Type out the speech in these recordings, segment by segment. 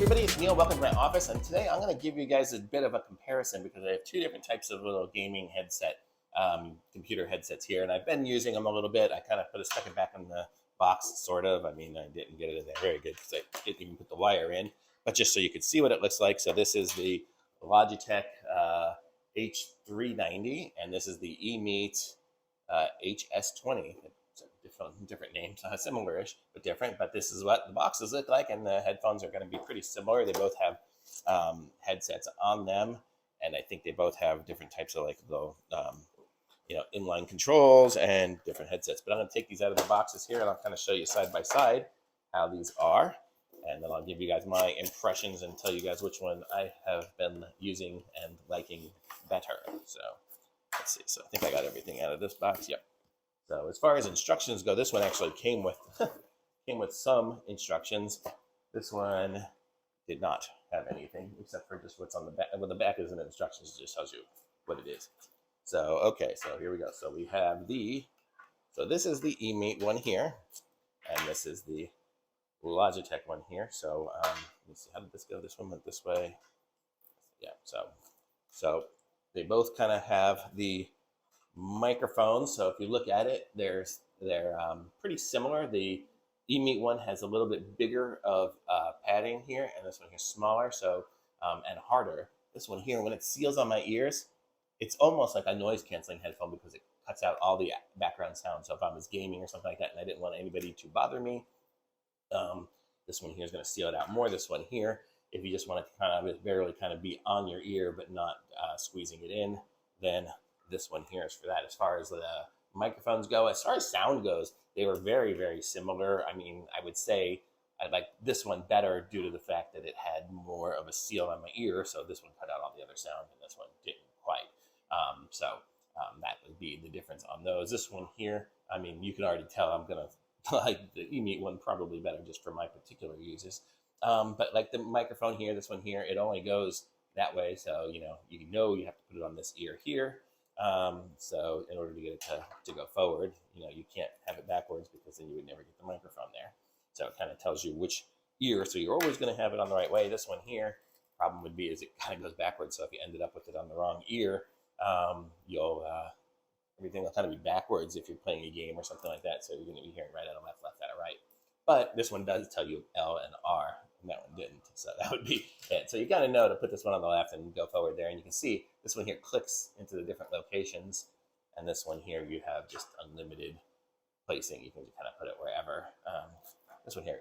everybody, it's Neil. Welcome to my office, and today I'm going to give you guys a bit of a comparison because I have two different types of little gaming headset, computer headsets here, and I've been using them a little bit. I kind of stuck it back in the box, sort of. I mean, I didn't get it in there very good because I didn't even put the wire in, but just so you could see what it looks like. So this is the Logitech H390, and this is the Emeet HS20. Different names, similar-ish, but different. But this is what the boxes look like, and the headphones are going to be pretty similar. They both have headsets on them, and I think they both have different types of little, inline controls and different headsets. But I'm going to take these out of the boxes here, and I'll kind of show you side by side how these are, and then I'll give you guys my impressions and tell you guys which one I have been using and liking better. So let's see. So I think I got everything out of this box. Yep. So as far as instructions go, this one actually came with some instructions. This one did not have anything except for just what's on the back. Well, the back isn't instructions; it just tells you what it is. So okay, so here we go. So we have so this is the Emeet one here, and this is the Logitech one here. So let's see, how did this go? This one went this way. Yeah. So they both kind of have the microphones. So if you look at it, they're pretty similar. The Emeet one has a little bit bigger of padding here, and this one here smaller, so and harder. This one here, when it seals on my ears, it's almost like a noise canceling headphone because it cuts out all the background sound. So if I was gaming or something like that and I didn't want anybody to bother me, this one here is going to seal it out more. This one here, if you just want to kind of barely kind of be on your ear but not squeezing it in, then this one here is for that. As far as the microphones go, as far as sound goes, they were very, very similar. I mean, I would say I like this one better due to the fact that it had more of a seal on my ear. So this one cut out all the other sound, and this one didn't quite. That would be the difference on those. This one here, I mean, you can already tell I'm going to like the Emeet one probably better just for my particular uses. But like the microphone here, this one here, it only goes that way. So, you have to put it on this ear here. So in order to get it to go forward, you can't have it backwards because then you would never get the microphone there. So it kind of tells you which ear. So you're always going to have it on the right way. This one here, problem would be is it kind of goes backwards. So if you ended up with it on the wrong ear, everything will kind of be backwards if you're playing a game or something like that. So you're going to be hearing right out of left, left out of right. But this one does tell you L and R, and that one didn't. So that would be it. So you got to know to put this one on the left and go forward there. And you can see this one here clicks into the different locations. And this one here, you have just unlimited placing. You can just kind of put it wherever. This one here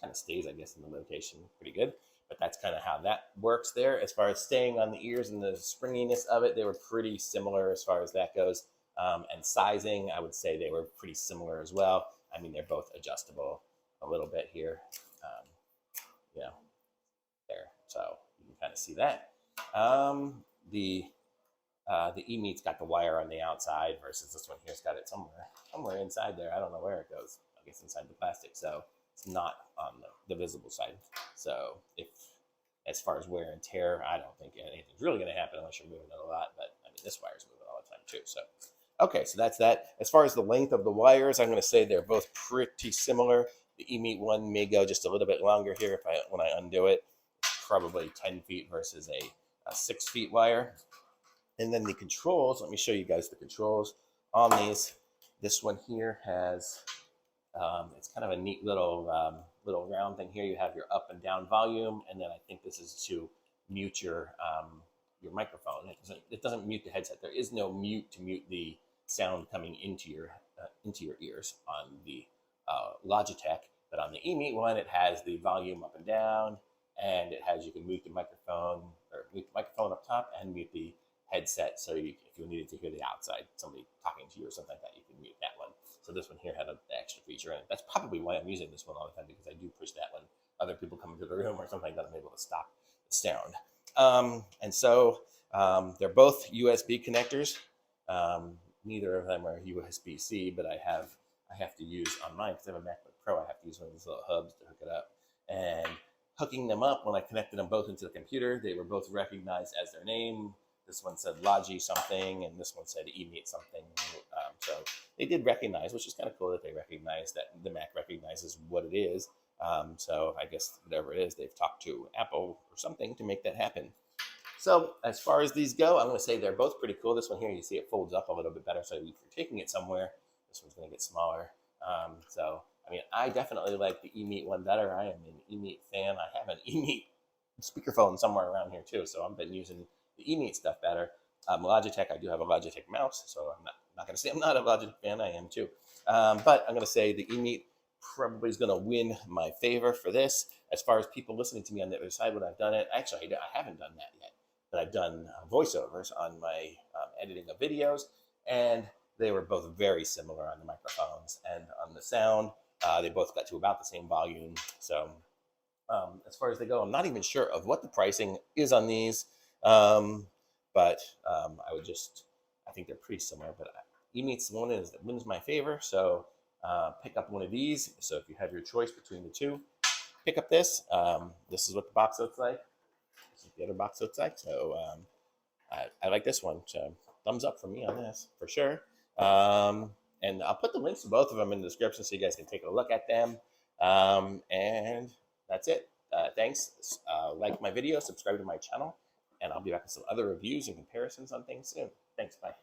kind of stays, I guess, in the location pretty good. But that's kind of how that works there. As far as staying on the ears and the springiness of it, they were pretty similar as far as that goes. And sizing, I would say they were pretty similar as well. I mean, they're both adjustable a little bit here, there. So you can kind of see that. The Emeet's got the wire on the outside versus this one here's got it somewhere inside there. I don't know where it goes. I guess inside the plastic. So it's not on the visible side. So as far as wear and tear, I don't think anything's really going to happen unless you're moving it a lot. But I mean, this wire's moving all the time too. So. Okay, so that's that. As far as the length of the wires, I'm going to say they're both pretty similar. The Emeet one may go just a little bit longer here when I undo it. Probably 10 feet versus a 6 feet wire. And then the controls, let me show you guys the controls on these. This one here has, it's kind of a neat little round thing here. You have your up and down volume, and then I think this is to mute your microphone. It doesn't mute the headset. There is no mute to mute the sound coming into your ears on the Logitech, but on the Emeet one, it has the volume up and down, and it has you can mute the microphone up top and mute the headset. So if you needed to hear the outside, somebody talking to you or something like that, you can mute that one. So this one here had an extra feature in it. That's probably why I'm using this one all the time, because I do push that when other people come into the room or something like that. I'm able to stop the sound. And so they're both USB connectors. Neither of them are USB-C, but I have to use on mine, because I have a MacBook Pro, I have to use one of these little hubs to hook it up. And hooking them up, when I connected them both into the computer, they were both recognized as their name. This one said Logi something, and this one said Emeet something. So they did recognize, which is kind of cool that they recognize that the Mac recognizes what it is. So I guess whatever it is, they've talked to Apple or something to make that happen. So as far as these go, I'm going to say they're both pretty cool. This one here, you see it folds up a little bit better. So if you're taking it somewhere, this one's going to get smaller. So, I mean, I definitely like the Emeet one better. I am an Emeet fan. I have an Emeet speakerphone somewhere around here too. So I've been using the Emeet stuff better. Logitech, I do have a Logitech mouse. So I'm not going to say I'm not a Logitech fan. I am too. But I'm going to say the Emeet probably is going to win my favor for this. As far as people listening to me on the other side when I've done it, actually, I haven't done that yet. But I've done voiceovers on my editing of videos, and they were both very similar on the microphones and on the sound. They both got to about the same volume. So as far as they go, I'm not even sure of what the pricing is on these, but I think they're pretty similar. But Emeet's the one that wins my favor, so pick up one of these. So if you have your choice between the two, pick up this. This is what the box looks like. This is what the other box looks like. So I like this one. So thumbs up for me on this for sure. And I'll put the links to both of them in the description so you guys can take a look at them. And that's it. Thanks. Like my video, subscribe to my channel, and I'll be back with some other reviews and comparisons on things soon. Thanks. Bye.